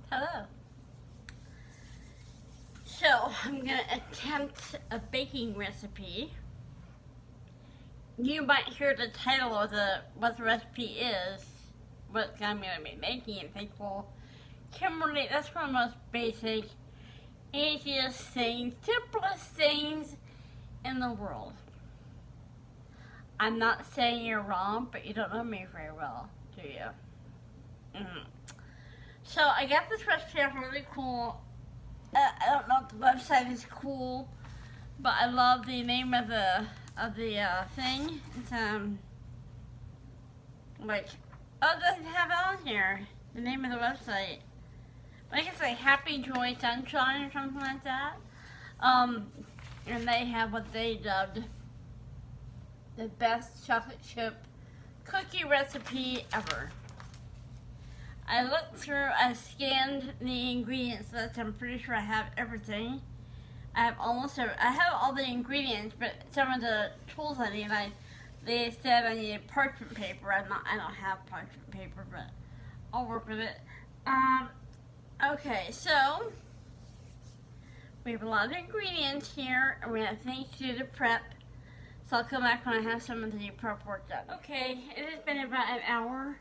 Hello. So, I'm going to attempt a baking recipe. You might hear the title of what the recipe is, what I'm going to be making, and think, well, Kimberly, that's one of the most basic, easiest things, simplest things in the world. I'm not saying you're wrong, but you don't know me very well, do you? So, I got this recipe off really cool. I don't know if the website is cool, but I love the name of the thing. It's like, oh, it doesn't have it on here. The name of the website. I think it's like Happy Joy Sunshine or something like that. And they have what they dubbed the best chocolate chip cookie recipe ever. I looked through, I scanned the ingredients list. I'm pretty sure I have everything. I have all the ingredients, but some of the tools I need, they said I needed parchment paper. I don't have parchment paper, but I'll work with it. Okay, so we have a lot of ingredients here, and we have things to do to prep. So I'll come back when I have some of the prep work done. Okay, it has been about an hour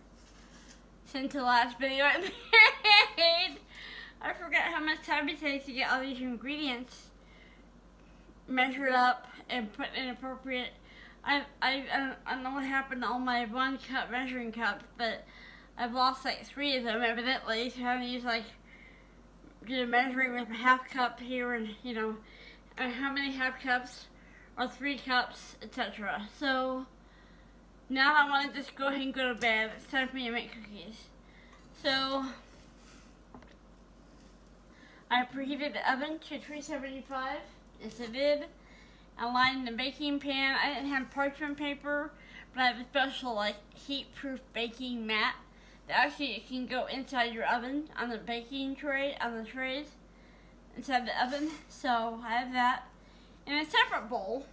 since the last video I made. I forgot how much time it takes to get all these ingredients measured up and put in appropriate. I don't know what happened to all my 1 cup measuring cups, but I've lost like 3 of them evidently. So I'm use measuring with a half cup here, and how many half cups or 3 cups, etc. So now I want to just go ahead and go to bed. It's time for me to make cookies. So I preheated the oven to 375. Yes, I did. I lined the baking pan. I didn't have parchment paper, but I have a special heat-proof baking mat that actually it can go inside your oven on the baking tray, on the trays inside the oven. So I have that. In a separate bowl,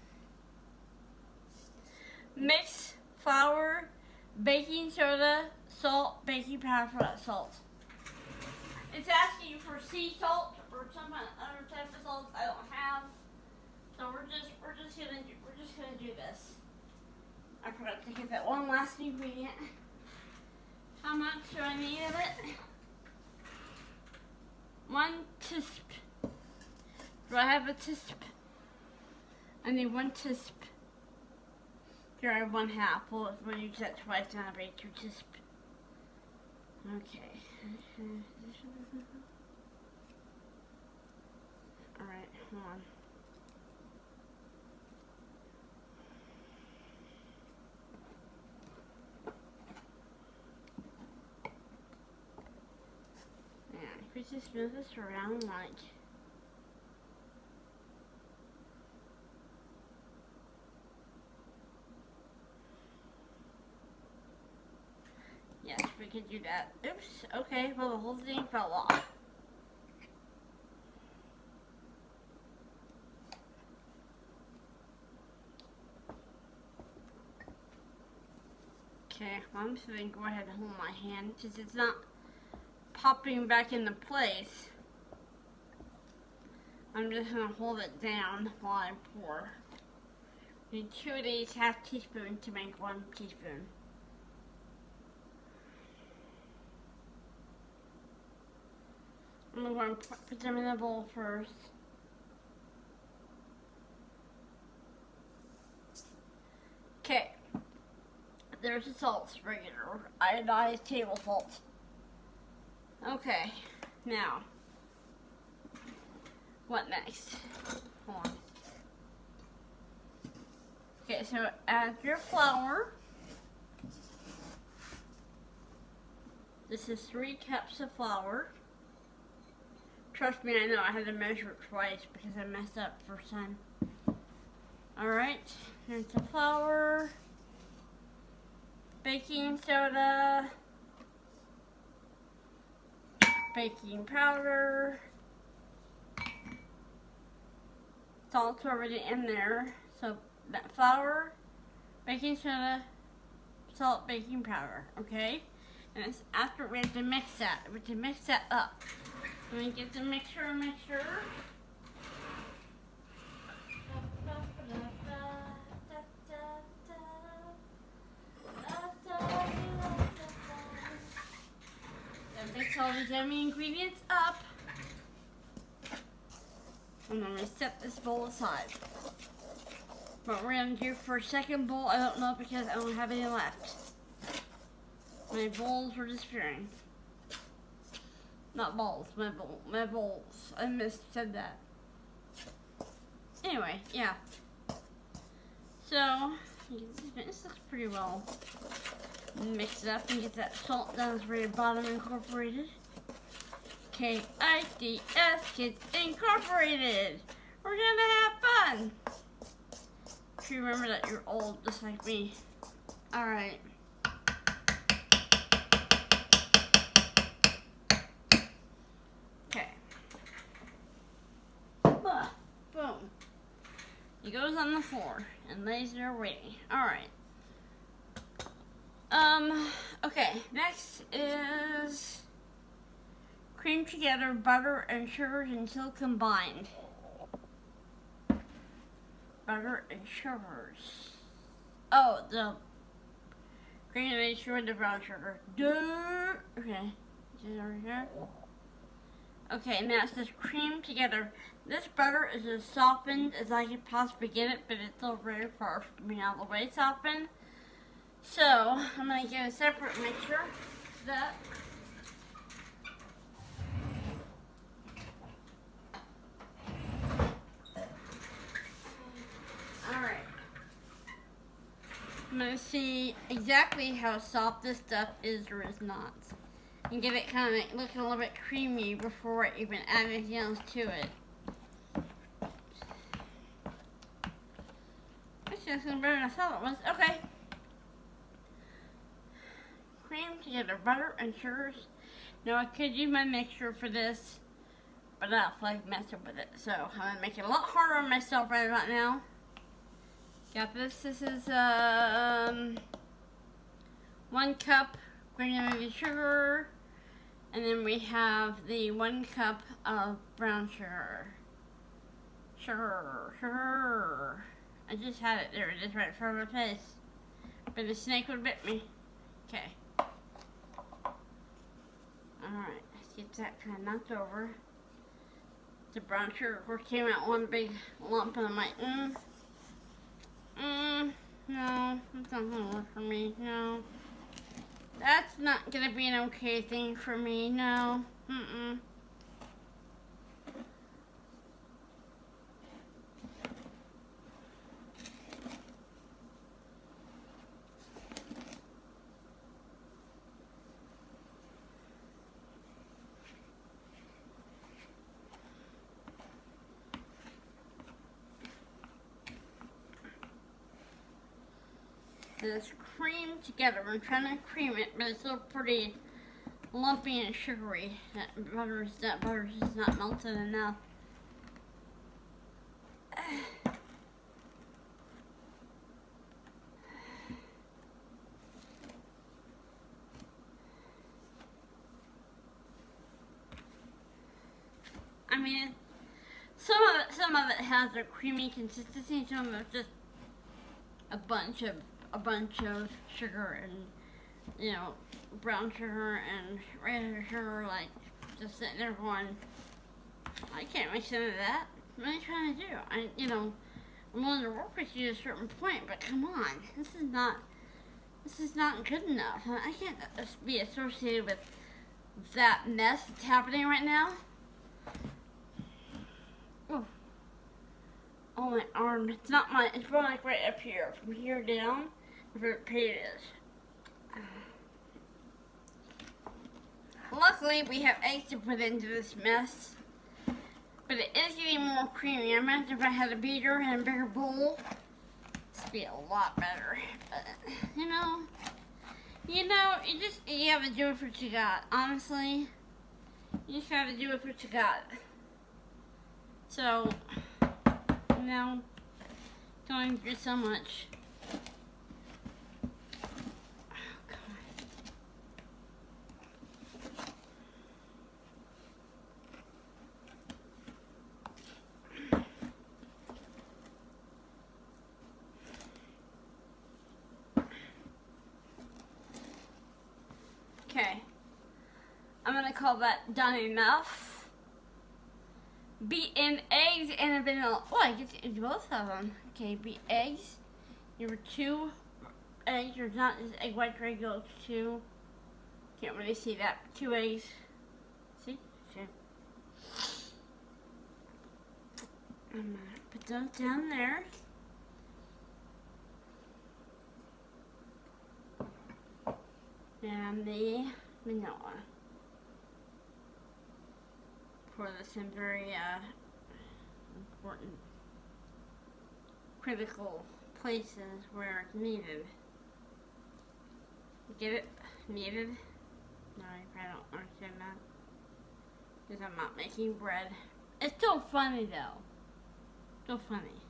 mix flour, baking soda, salt, baking powder for that salt. It's asking you for sea salt or some other type of salt I don't have. So we're just gonna do this. I forgot to get that one last ingredient. How much do I need of it? 1 teaspoon. Do I have a teaspoon? I need 1 teaspoon. Here I have 1/2. We'll use that twice and I'll make 2 teaspoons. Okay. Alright, hold on. Yeah, if we just move this around yes, we could do that. Oops, okay, well the whole thing fell off. Okay, well, I'm just going to go ahead and hold my hand since it's not popping back into place. I'm just going to hold it down while I pour. Need 2 of these half teaspoons to make 1 teaspoon. I'm going to put them in the bowl first. Okay. There's the salt, regular, iodized table salt. Okay, now, what next? Hold on. Okay, so add your flour. This is 3 cups of flour. Trust me, I know I had to measure it twice because I messed up the first time. Alright, here's the flour. Baking soda, baking powder, salt's already in there, so that flour, baking soda, salt, baking powder, okay? And it's after we have to mix that. We have to mix that up. Let me get the mixer. Mix all these yummy ingredients up. And then we set this bowl aside. What we're gonna do for a second bowl, I don't know because I don't have any left. My bowls were disappearing. Not balls, my bowls. I said that. Anyway, yeah. So, this looks pretty well. Mix it up and get that salt down to the bottom incorporated. KIDS, Kids Incorporated. We're gonna have fun. If you remember that you're old, just like me. Alright. Okay. Boom. He goes on the floor and lays there waiting. Alright. Okay, next is cream together butter and sugars until combined. Butter and sugars. Oh, the cream and made sure the brown sugar. Duh. Okay. Is it over here? Okay, now it says cream together. This butter is as softened as I could possibly get it, but it's still very far from being all the way softened. So, I'm going to get a separate mixture for that. Alright. I'm going to see exactly how soft this stuff is or is not. And get it kind of looking a little bit creamy before I even add anything else to it. Actually, that's better than I thought it was. Okay. Cream together butter and sugars. Now I could use my mixture for this, but I don't feel like messing with it. So I'm going to make it a lot harder on myself right about now. Got this. This is 1 cup granulated sugar. And then we have the 1 cup of brown sugar. Sugar. I just had it there. It is right in front of my face. But the snake would bit me. Okay. Alright, let's get that kind of knocked over. The brown sugar, of course, came out one big lump, and I'm like, no, that's not going to work for me, no. That's not going to be an okay thing for me, no, This cream together. I'm trying to cream it, but it's still pretty lumpy and sugary. That butter is just not melted enough. I mean, some of it has a creamy consistency. Some of it's just a bunch of sugar and, you know, brown sugar and regular sugar, like, just sitting there going, I can't mix any of that. What are you trying to do? I'm willing to work with you at a certain point, but come on, this is not good enough. I can't be associated with that mess that's happening right now. Oh, my arm. It's probably like right up here. From here down, where the pain is. Luckily, we have eggs to put into this mess. But it is getting more creamy. I imagine if I had a beater and a bigger bowl, this would be a lot better. But, you have to do it for what you got. Honestly, you just have to do it for what you got. So, now, going through so much. Oh, God. I'm gonna call that done enough. Beat in eggs and a vanilla. Oh, I get to eat both of them. Okay, beat eggs. There were 2 eggs. There's not just egg white, gray yolks. 2. Can't really see that. 2 eggs. See? 2. I'm gonna put those down there. And the vanilla. Pour this in very important, critical places where it's needed. Get it? Needed? No, I don't understand that. Because I'm not making bread. It's so funny though. So funny.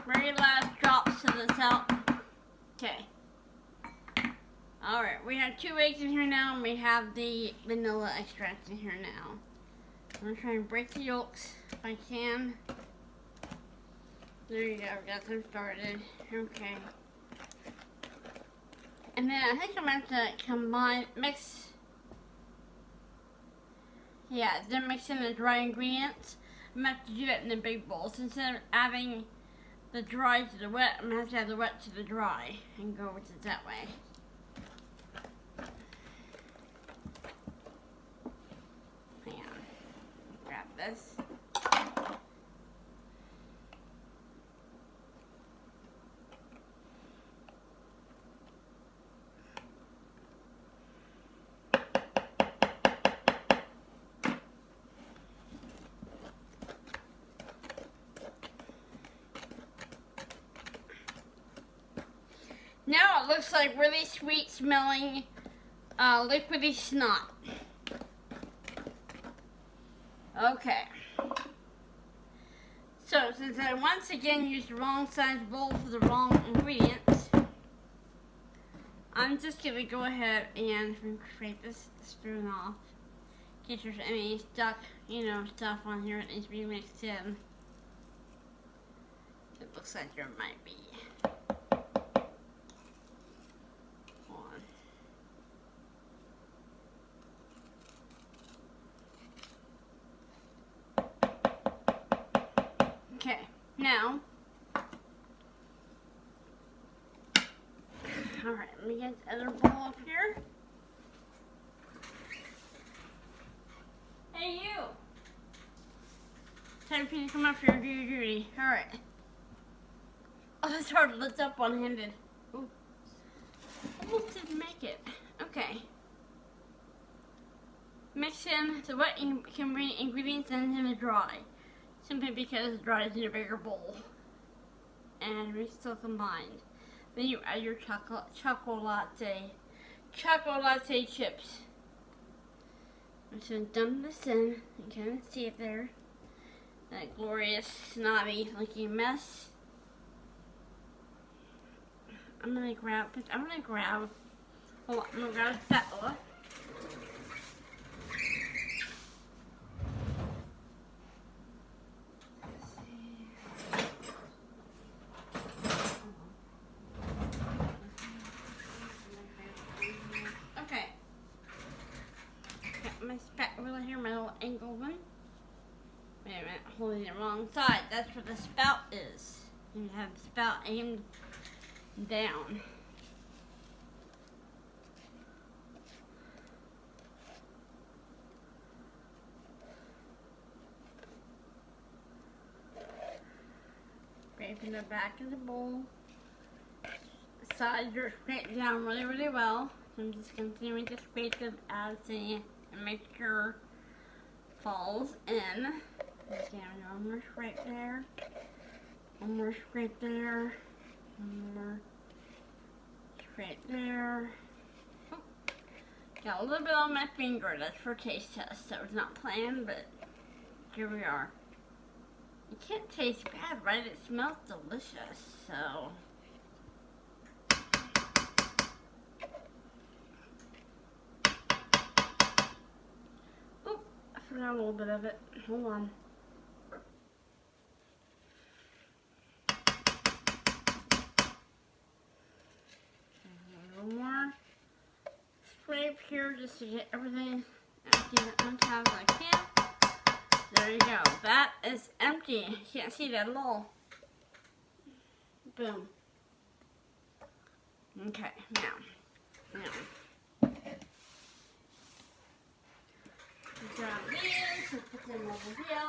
Very last drops of the salt. Okay. Alright, we have 2 eggs in here now, and we have the vanilla extract in here now. I'm going to try and break the yolks if I can. There you go, got them started. Okay. And then I think I'm going to have to then mix in the dry ingredients. I'm going to have to do that in the big bowl. So instead of adding the dry to the wet, I'm going to have to add the wet to the dry and go with it that way. Hang on. Grab this. Now it looks like really sweet smelling liquidy snot. Okay. So since I once again used the wrong size bowl for the wrong ingredients, I'm just going to go ahead and scrape this spoon off. In case there's any stuck, stuff on here that needs to be mixed in. It looks like there might be. Okay, now, alright, let me get the other bowl up here. Hey you! Time for you to come up here and do your duty. Alright. Oh, it's hard to lift up one-handed. Ooh. Almost didn't make it. Okay. Mix in the wet ingredients and in the dry. Simply because the dry is in a bigger bowl. And we still combined. Then you add your chocolate latte chips. I'm just gonna dump this in. You can see it there. That glorious, snotty looking mess. I'm gonna grab hold on, I'm gonna grab a spatula. My spatula here, my little angle one. Wait a minute, holding it wrong side. That's where the spout is. You have the spout aimed down. Scraping the back of the bowl. The sides are scraped down really, really well. So I'm just continuing to scrape them as the mixture falls in. Okay, one more scrape there. One more scrape there. One more scrape there. Oh, got a little bit on my finger. That's for taste test. That was not planned, but here we are. It can't taste bad, right? It smells delicious, so. scooping out a little bit of it. Hold on. A little more spray up here just to get everything empty as much as I can. There you go. That is empty. You can't see that at all. Boom. Okay, now. Grab these and put them over here.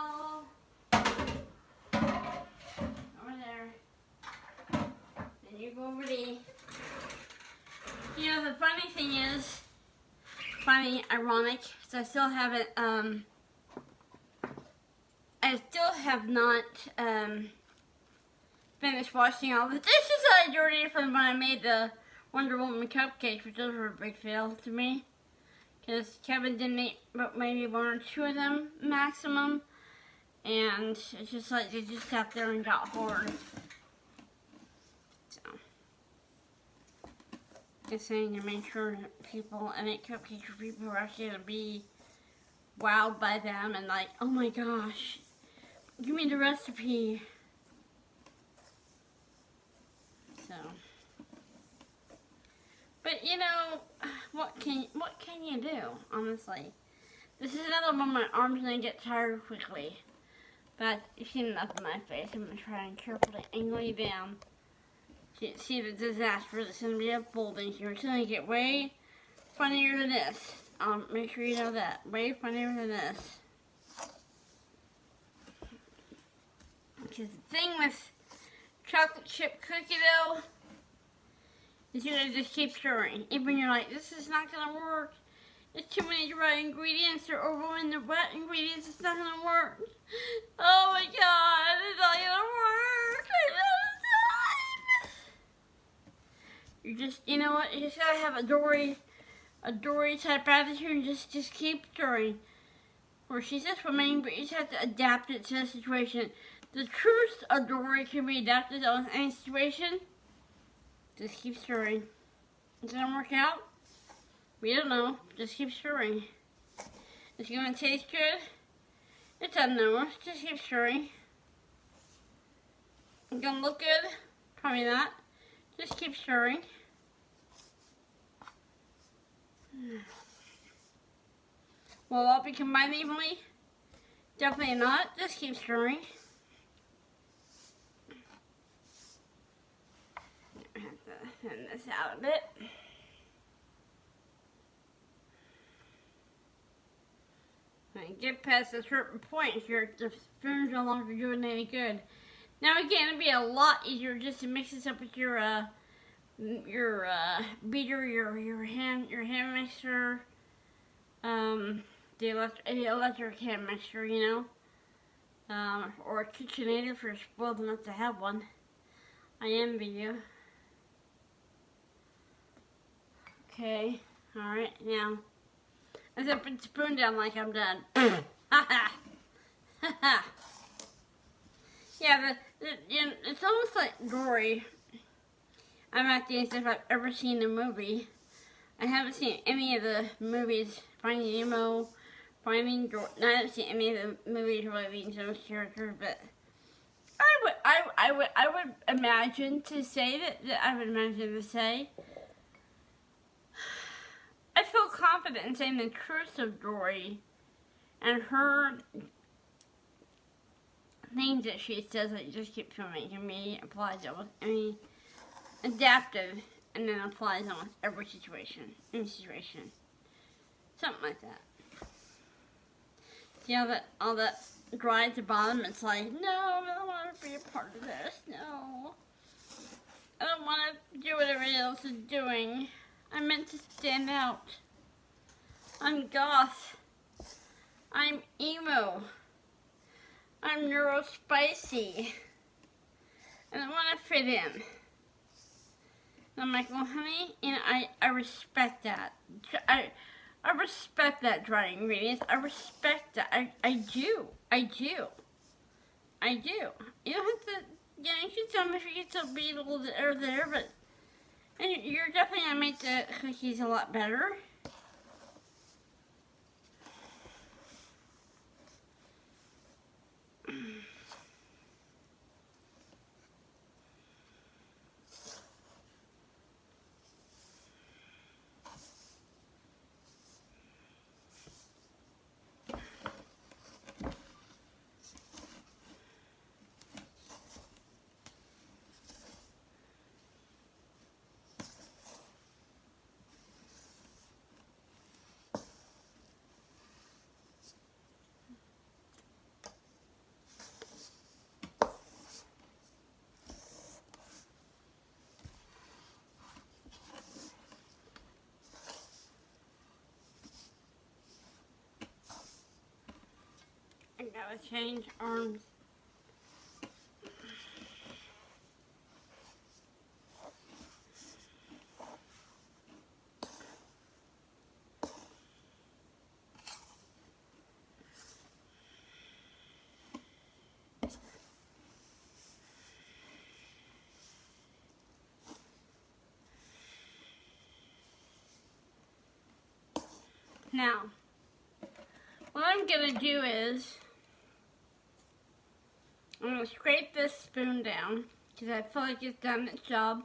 Over there. Then you go over the. You know, the funny thing is, ironic, so I still have not finished washing all the dishes that I dirtied from when I made the Wonder Woman cupcakes, which those were a big fail to me. Because Kevin didn't eat but maybe 1 or 2 of them maximum. And it's just like they just sat there and got hard. So, just saying to make sure that I make cupcakes for people who are actually going to be wowed by them and like, oh my gosh, give me the recipe. So, but you know, what can you do, honestly? This is another one my arm's gonna get tired quickly. But you've seen enough of my face. I'm gonna try and carefully angle you down. So you can see the disaster that's gonna be unfolding here. It's gonna get way funnier than this. Make sure you know that. Way funnier than this. Because the thing with chocolate chip cookie dough is you gotta just keep stirring. Even you're like, this is not gonna work. There's too many dry ingredients or overwhelming the wet ingredients. It's not gonna work. Oh my god, it's not gonna work. I know it's time. You just, you know what? You just gotta have a Dory type attitude and just keep stirring. Or she's just swimming, but you just have to adapt it to the situation. The truth of Dory can be adapted to any situation. Just keep stirring. Is it gonna work out? We don't know. Just keep stirring. Is it gonna taste good? It's unknown. Just keep stirring. It's gonna look good? Probably not. Just keep stirring. Will it all be combined evenly? Definitely not. Just keep stirring. I have to thin this out a bit. When you get past a certain point here, the spoon's no longer doing any good. Now again, it'd be a lot easier just to mix this up with your beater, your hand mixer, the electric hand mixer, you know, or a KitchenAid if you're spoiled enough to have one. I envy you. Okay, all right, now. As I put the spoon down like I'm done. Yeah, it's almost like Dory. I'm acting as if I've ever seen the movie. I haven't seen any of the movies, Finding Nemo, Finding Dory. No, I haven't seen any of the movies relating to those characters, but I would imagine to say I feel confident in saying the truth of Dory and her things that she says that just keep swimming to me applies almost any adaptive and then applies almost every situation, any situation. Something like that. See all that dry at the bottom? It's like, no, I don't want to be a part of this, no. I don't want to do what everybody else is doing. I meant to stand out. I'm goth. I'm emo. I'm neurospicy. And I want to fit in. And I'm like, well, honey, you know, I respect that. I respect that dry ingredients. I respect that. I do. You don't have to, you know, you can tell me if you get some beetle or there, but and you're definitely going to make the cookies a lot better. Gotta change arms. Now, what I'm gonna do is, I'm gonna scrape this spoon down, because I feel like it's done its job.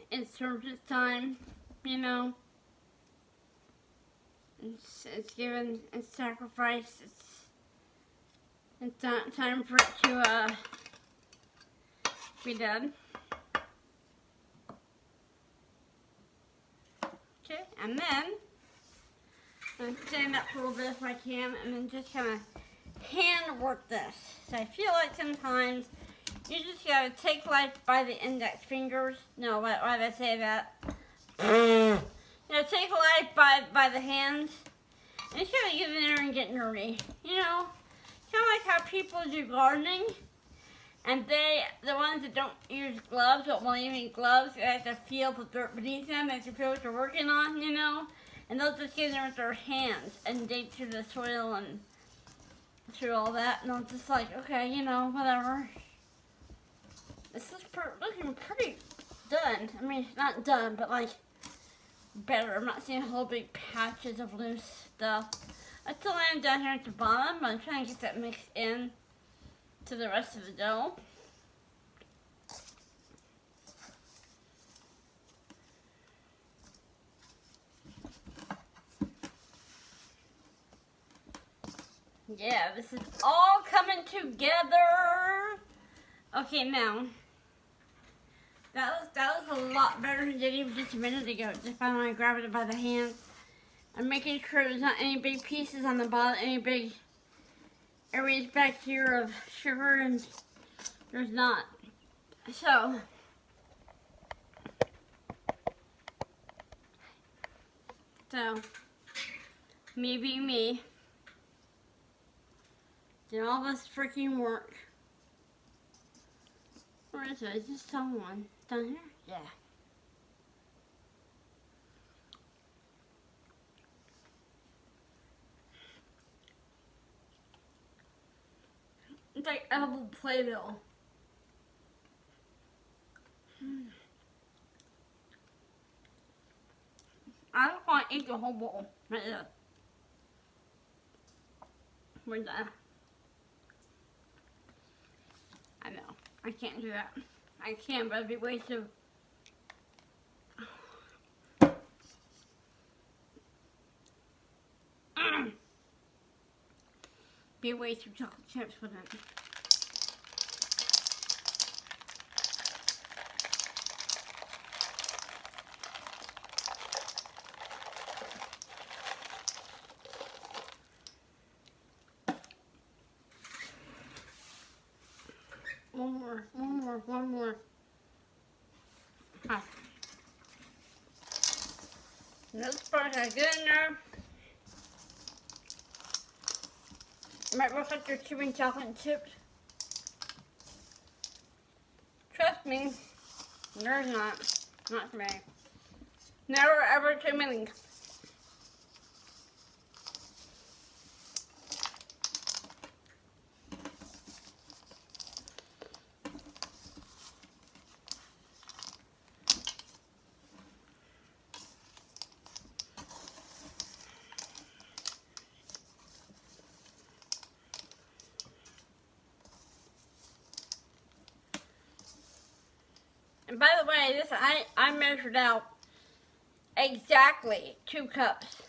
It served its time, you know. It's given its sacrifice. It's not time for it to be done. Okay, and then I'm going to stand up a little bit if I can, and then just kind of hand work this. So I feel like sometimes you just gotta take life by the index fingers. No, why did I say that? You know, take life by the hands, and just gotta get in there and get nerdy. You know, kind of like how people do gardening, and the ones that don't use gloves, don't want to use gloves, they have to feel the dirt beneath them, they have to feel what they're working on, you know, and they'll just get in there with their hands and dig through the soil and through all that, and I'm just like, okay, you know, whatever. This is looking pretty done. I mean, not done, but like better. I'm not seeing whole big patches of loose stuff. I still am down here at the bottom, but I'm trying to get that mixed in to the rest of the dough. Yeah, this is all coming together. Okay, now that was a lot better than it did even just a minute ago. Just by when I grabbed it by the hand, I'm making sure there's not any big pieces on the bottom, any big areas back here of sugar, and there's not. So me being me, did all this freaking work. Where is it? Is this someone down here? Yeah. It's like edible Play-Doh. I don't want to eat the whole bowl. Right there. We're done. I know. I can't do that. I can, but it'd be way too... be way too chocolate chips, wouldn't it? One more. Ah. This part I get in there. You might look like you're chewing chocolate chips. Trust me, there's not. Not for me. Never ever too many. And by the way, this I measured out exactly 2 cups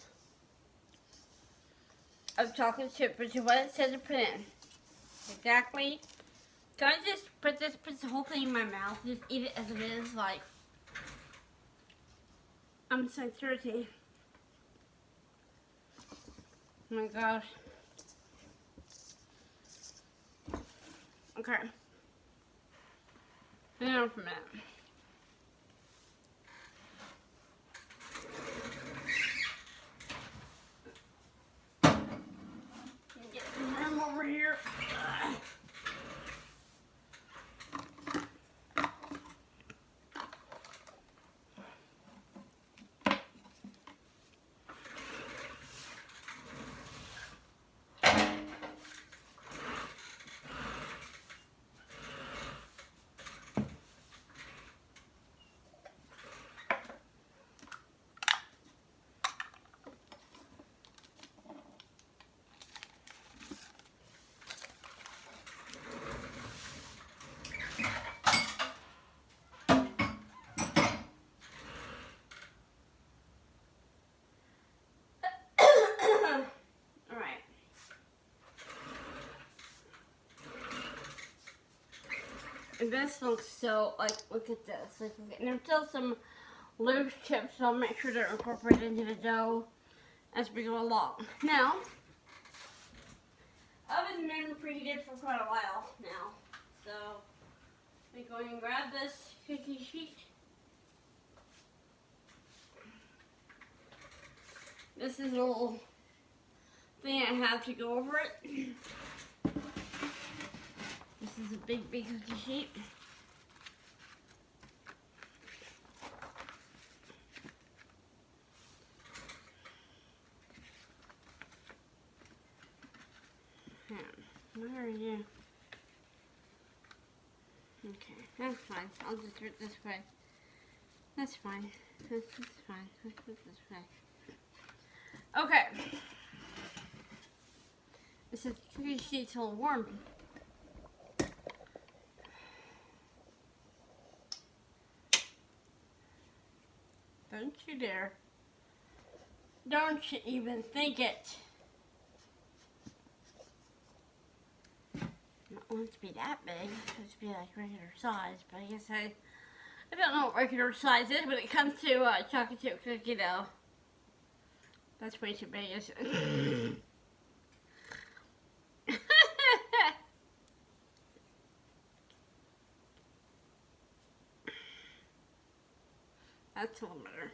of chocolate chip, which is what it said to put in. Exactly. Can I just put the whole thing in my mouth? Just eat it as it is, like, I'm so thirsty. Oh my gosh. Okay. Hang on for a minute. here. And this looks so, like, look at this. Like, and there's still some loose chips, so I'll make sure they're incorporated into the dough as we go along. Now, oven's been preheated for quite a while now. So, let me go ahead and grab this cookie sheet. This is a little thing I have to go over it. This is a big cookie sheet. Where are you? Okay, that's fine. I'll just do it this way. That's fine. That's fine. Let's do it this way. Okay. It says cookie sheet's a little warm. Don't you dare. Don't you even think it. I don't want it to be that big. It's supposed to be like regular size, but I guess I don't know what regular size is when it comes to chocolate chip cookie dough. That's way too big, isn't it? That's a little better.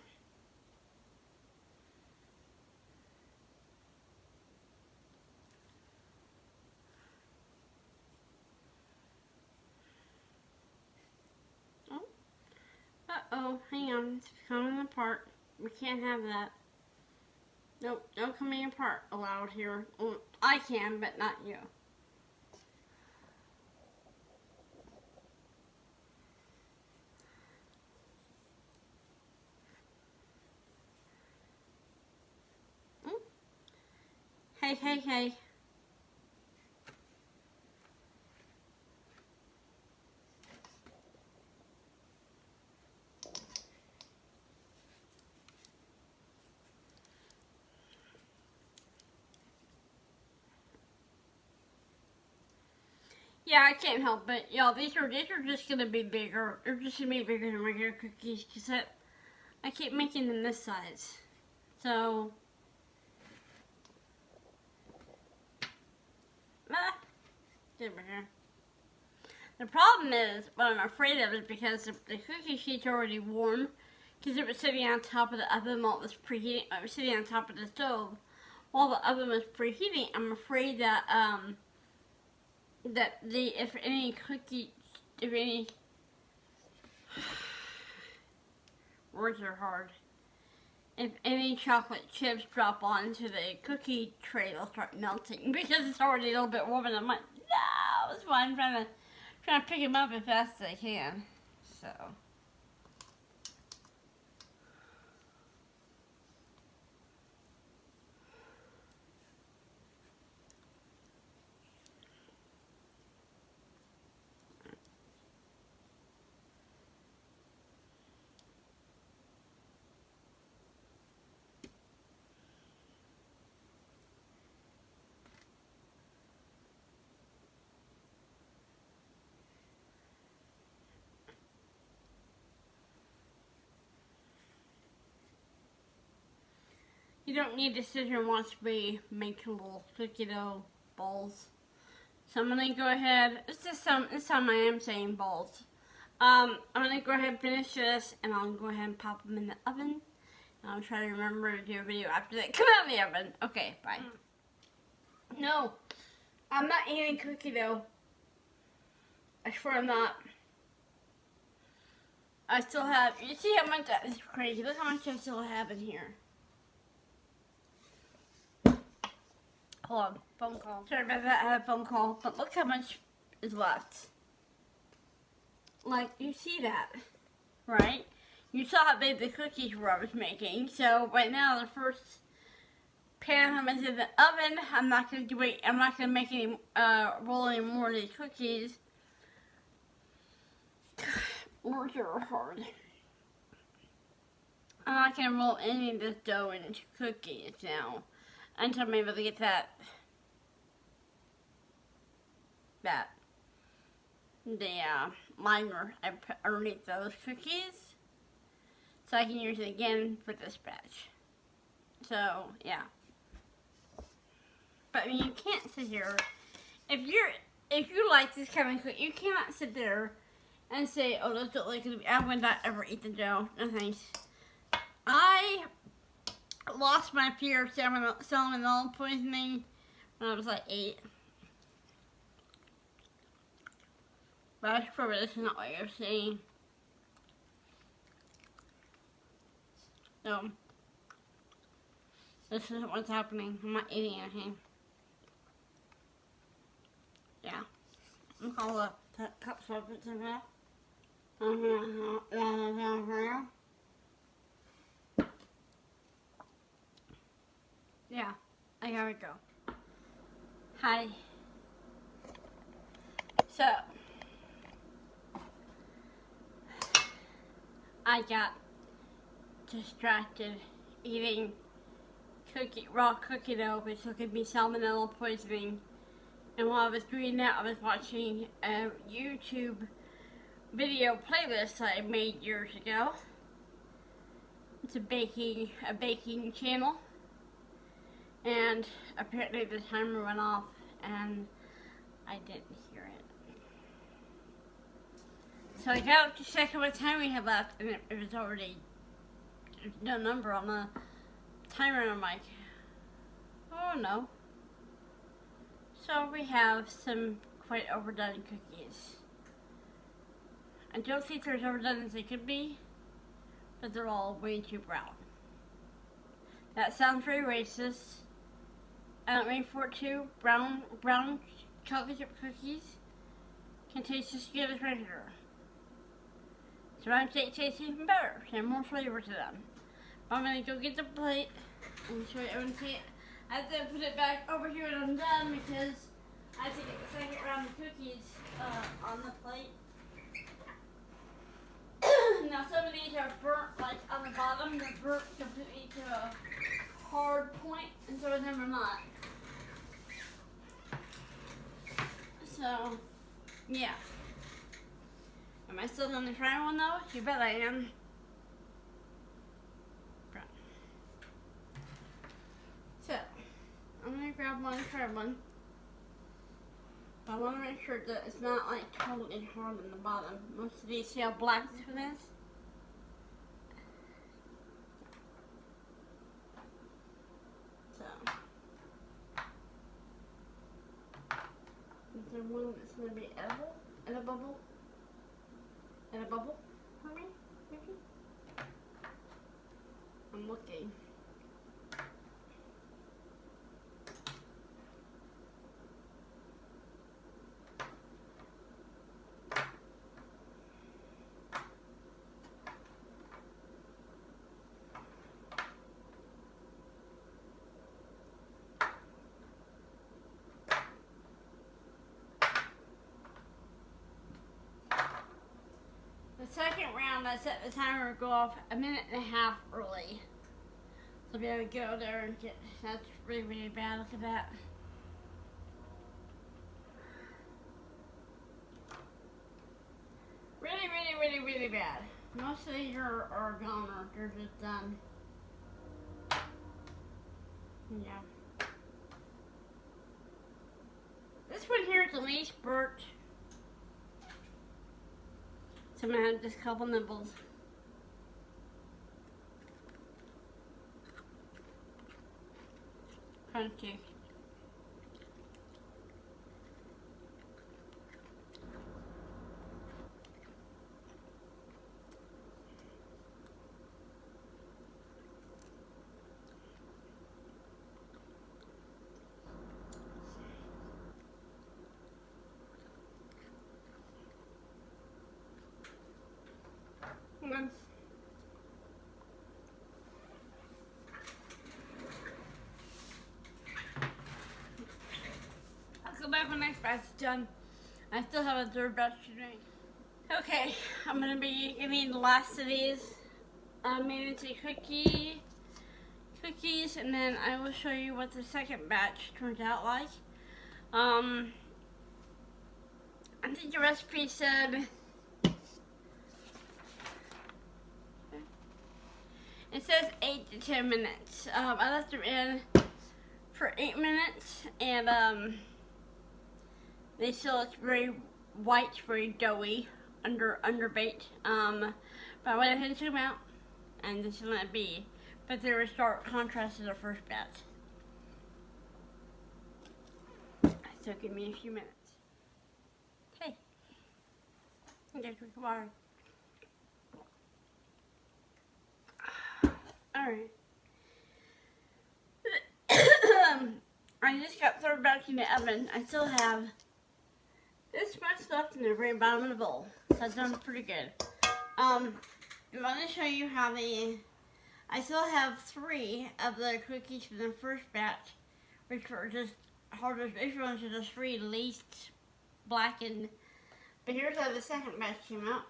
Uh-oh, hang on, it's coming apart. We can't have that. Nope, no coming apart allowed here. Well, I can, but not you. Hey, hey, hey. Yeah, I can't help it. Y'all, these are just gonna be bigger. They're just gonna be bigger than regular cookies because I keep making them this size. So, get over here. The problem is, what I'm afraid of is because the cookie sheet's already warm, because it was sitting on top of the oven while it was preheating. I was sitting on top of the stove while the oven was preheating. I'm afraid that if any words are hard. If any chocolate chips drop onto the cookie tray, they'll start melting because it's already a little bit warm. And I'm like, no, that's why I'm trying to pick them up as fast as I can. So. You don't need to sit here and watch me make little cookie dough balls. So I'm gonna go ahead. This time I am saying balls. I'm gonna go ahead and finish this, and I'll go ahead and pop them in the oven. And I'll try to remember to do a video after they come out in the oven. Okay, bye. No, I'm not eating cookie dough. I swear I'm not. I still have, you see how much that is crazy. Look how much I still have in here. Hold on, phone call. Sorry about that, I had a phone call. But look how much is left. Like, you see that, right? You saw how big the cookies were I was making. So right now, the first pan is in the oven. I'm not gonna do it. I'm not gonna make any roll any more of these cookies. Words are hard. I'm not gonna roll any of this dough into cookies now until I'm able to get that liner I put underneath those cookies, so I can use it again for this batch. So yeah. But I mean, you can't sit here if you like this kind of cookie, you cannot sit there and say, "Oh, those don't like it." I would not ever eat the dough. No thanks. I lost my fear of salmonella poisoning when I was like 8. But I swear this is not what you're seeing. So, this isn't what's happening. I'm not eating anything. Yeah. I'm gonna put cups of it in there. Yeah, I gotta go. Hi. So, I got distracted eating raw cookie dough, which could be salmonella poisoning. And while I was doing that, I was watching a YouTube video playlist I made years ago. It's a baking channel. And apparently the timer went off and I didn't hear it. So I got up to check what time we had left, and it was already, there's no number on the timer, and I'm like, oh no. So we have some quite overdone cookies. I don't think they're as overdone as they could be, but they're all way too brown. That sounds very racist. I don't mean for it to. Brown chocolate chip cookies can taste as good as regular. Sometimes they taste even better. They have more flavor to them. But I'm gonna go get the plate and show you everything. I have to put it back over here when I'm done because I have to get the second round of cookies on the plate. Now some of these are burnt, like on the bottom, they're burnt completely to a hard point, and some of them are not. So, yeah. Am I still on the frying one though? You bet I am. So, I'm gonna grab one, try one. But I want to make sure that it's not like totally hard on the bottom. Most of these, see how black this one is? So, is there one that's gonna be edible? In a bubble? For me? Maybe? I'm looking. The second round, I set the timer to go off a minute and a half early. So I'll be able to go there and get, that's really, really bad. Look at that. Really, really, really, really bad. Most of these are gone or they're just done. Yeah. This one here is the least burnt. So I'm gonna have just a couple nibbles. Crunchy. Okay. I'll go back when next batch is done. I still have a third batch to drink. Okay, I'm gonna be giving the last of these. Made into cookies, and then I will show you what the second batch turned out like. I think the recipe said it says 8 to 10 minutes. I left them in for 8 minutes, and they still look very white, very doughy under baked. But I went ahead and took them out, and just let it be. But they were stark contrast to the first batch. So give me a few minutes. Okay. Get a drink of water. Alright. I just got thrown back in the oven. I still have this much left in the very bottom of the bowl. So I've done pretty good. I'm going to show you how I still have 3 of the cookies from the first batch, which were just hardest. These ones are the 3 least blackened. But here's how the second batch came out.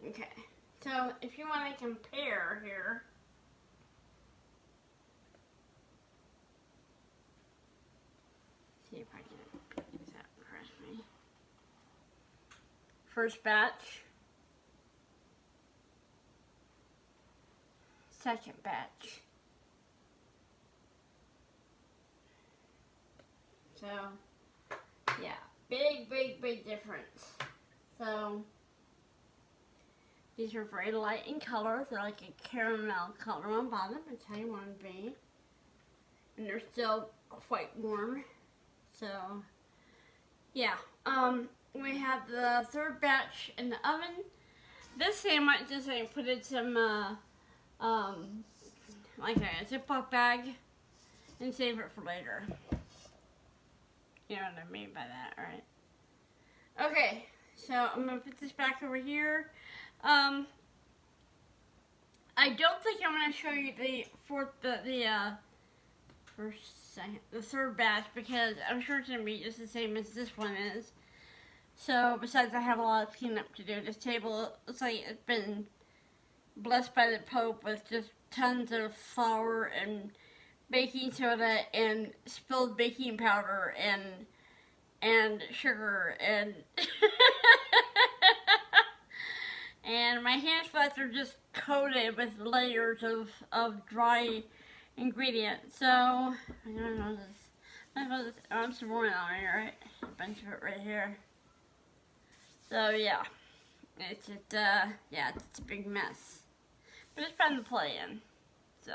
Okay, so if you want to compare here, see if I can use that press me. First batch, second batch. So, yeah, big difference. So, these are very light in color. They're like a caramel color on bottom. That's how you want them to be. And they're still quite warm. So, yeah. We have the third batch in the oven. This I might just put in some, like a Ziploc bag and save it for later. You know what I mean by that, right? Okay, so I'm gonna put this back over here. I don't think I'm going to show you the third batch, because I'm sure it's going to be just the same as this one is. So, besides I have a lot of cleanup to do. This table looks like it's been blessed by the Pope with just tons of flour and baking soda and spilled baking powder and sugar and and my hand flats are just coated with layers of dry ingredients. So, I don't know this. I'm some more on here, right? A bunch of it right here. So, yeah. It's just, yeah, it's a big mess. But it's fun to play in. So,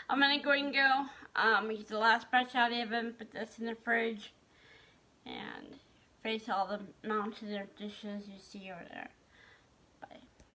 I'm gonna go and get the last batch out of the oven, put this in the fridge, and face all the mountains of dishes you see over there. Bye.